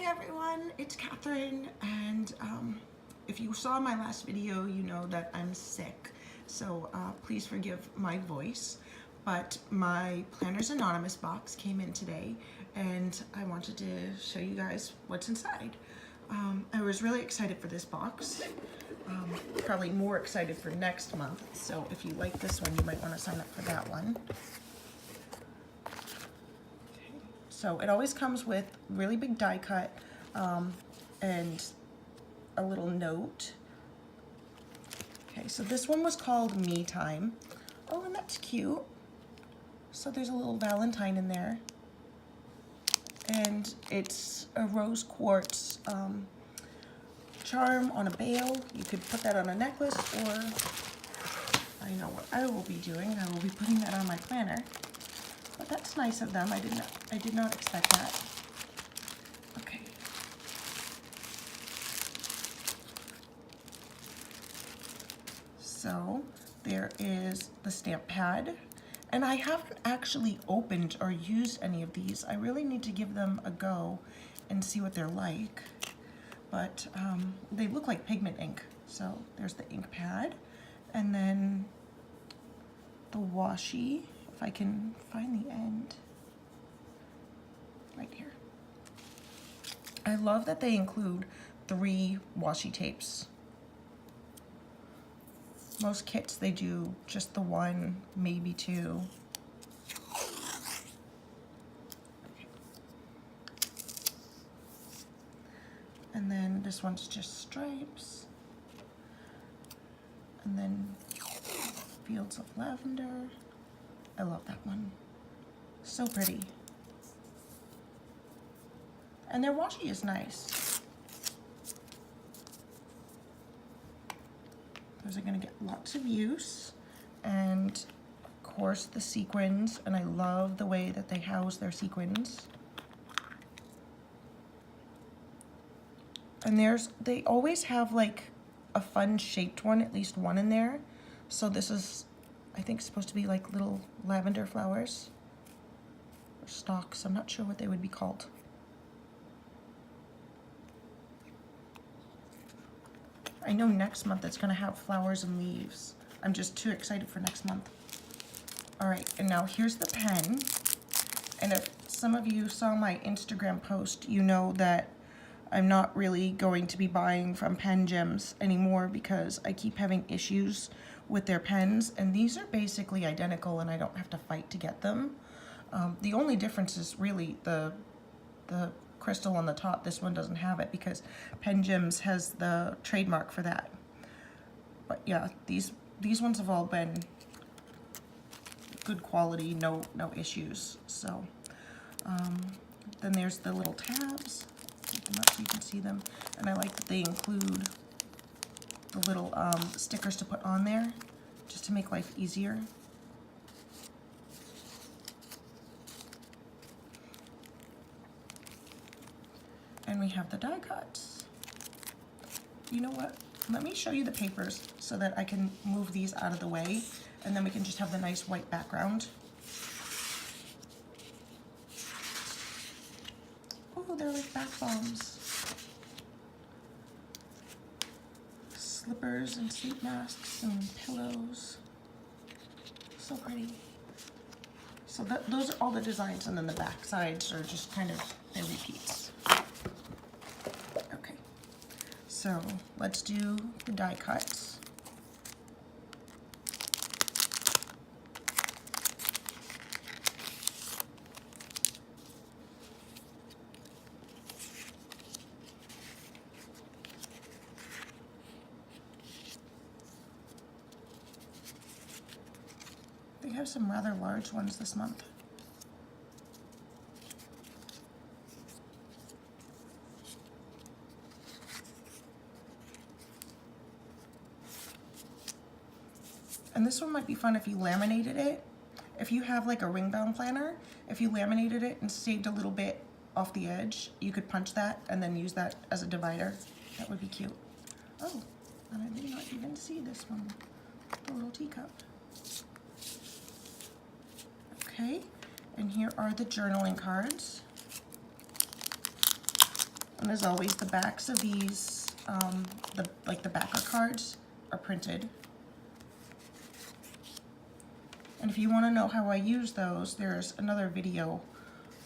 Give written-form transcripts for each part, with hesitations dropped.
everyone, it's Catherine, and if you saw my last video, you know that I'm sick, so please forgive my voice. But my Planners Anonymous box came in today, and I wanted to show you guys what's inside. I was really excited for this box, probably more excited for next month, so if you like this one, you might want to sign up for that one. So it always comes with really big die cut and a little note. Okay, so this one was called Me Time. Oh, and that's cute. So there's a little Valentine in there. And it's a rose quartz charm on a bail. You could put that on a necklace, or I know what I will be doing. I will be putting that on my planner. But that's nice of them. I did not expect that. Okay. So there is the stamp pad. And I haven't actually opened or used any of these. I really need to give them a go and see what they're like. But they look like pigment ink. So there's the ink pad. And then the washi. If I can find the end, right here. I love that they include 3 washi tapes. Most kits, they do just the 1, maybe 2. Okay. And then this one's just stripes. And then Fields of Lavender. I love that one. So pretty. And their washi is nice. Those are gonna get lots of use. And of course the sequins, and I love the way that they house their sequins. And they always have like a fun shaped one, at least one in there. So this is, I think, supposed to be like little lavender flowers or stalks. I'm not sure what they would be called. I know next month it's gonna have flowers and leaves. I'm just too excited for next month. All right, and now here's the pen. And if some of you saw my Instagram post, you know that I'm not really going to be buying from Pen Gems anymore because I keep having issues with their pens, and these are basically identical and I don't have to fight to get them. The only difference is really the crystal on the top. This one doesn't have it because Pen Gems has the trademark for that. But yeah, these ones have all been good quality, no issues. So then there's the little tabs. Take them up so you can see them, and I like that they include the little stickers to put on there just to make life easier. And we have the die cuts. You know what? Let me show you the papers so that I can move these out of the way, and then we can just have the nice white background. Oh, they're like bath bombs. Slippers and sleep masks and pillows. So pretty. So those are all the designs, and then the back sides are just kind of their repeats. Okay, so let's do the die cuts. They have some rather large ones this month. And this one might be fun if you laminated it. If you have like a ring bound planner, if you laminated it and saved a little bit off the edge, you could punch that and then use that as a divider. That would be cute. Oh, and I did not even see this one, the little teacup. Okay, and here are the journaling cards. And as always, the backs of these, the backer cards are printed. And if you want to know how I use those, there's another video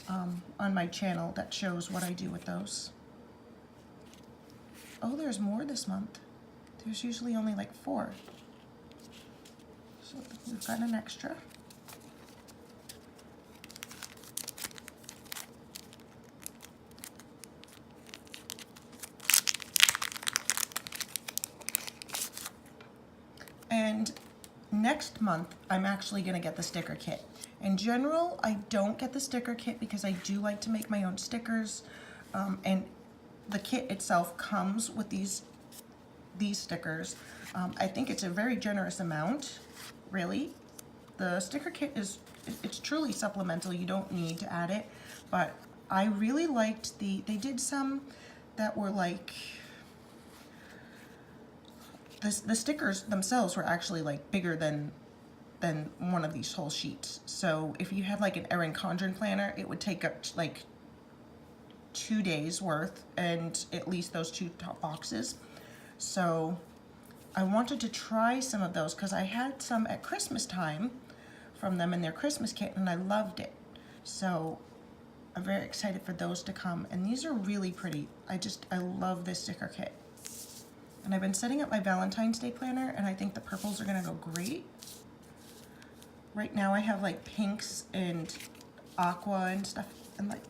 on my channel that shows what I do with those. Oh, there's more this month. There's usually only like 4. So we've got an extra. And next month, I'm actually going to get the sticker kit. In general, I don't get the sticker kit because I do like to make my own stickers. And the kit itself comes with these stickers. I think it's a very generous amount, really. The sticker kit it's truly supplemental. You don't need to add it. But I really liked they did some that were like, the stickers themselves were actually like bigger than one of these whole sheets. So if you had like an Erin Condren planner, it would take up like 2 days worth, and at least those 2 top boxes. So I wanted to try some of those because I had some at Christmas time from them in their Christmas kit, and I loved it. So I'm very excited for those to come, and these are really pretty. I love this sticker kit. And I've been setting up my Valentine's Day planner, and I think the purples are gonna go great. Right now I have like pinks and aqua and stuff, and like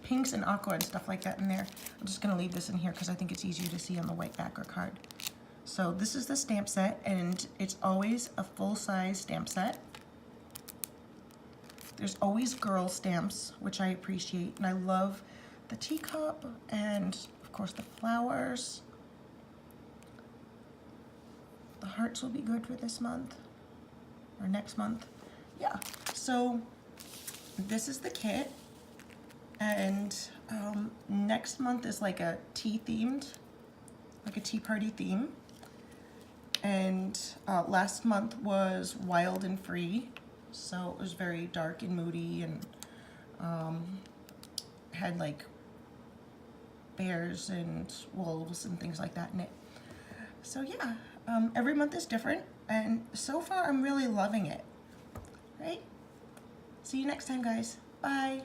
pinks and aqua and stuff like that in there. I'm just gonna leave this in here because I think it's easier to see on the white backer card. So this is the stamp set, and it's always a full-size stamp set. There's always girl stamps, which I appreciate, and I love the teacup and of course the flowers. The hearts will be good for this month or next month. Yeah, so this is the kit, and next month is like a tea themed, like a tea party theme. And last month was wild and free, so it was very dark and moody, and had like bears and wolves and things like that in it. So yeah, every month is different, and so far I'm really loving it. Right? See you next time, guys. Bye.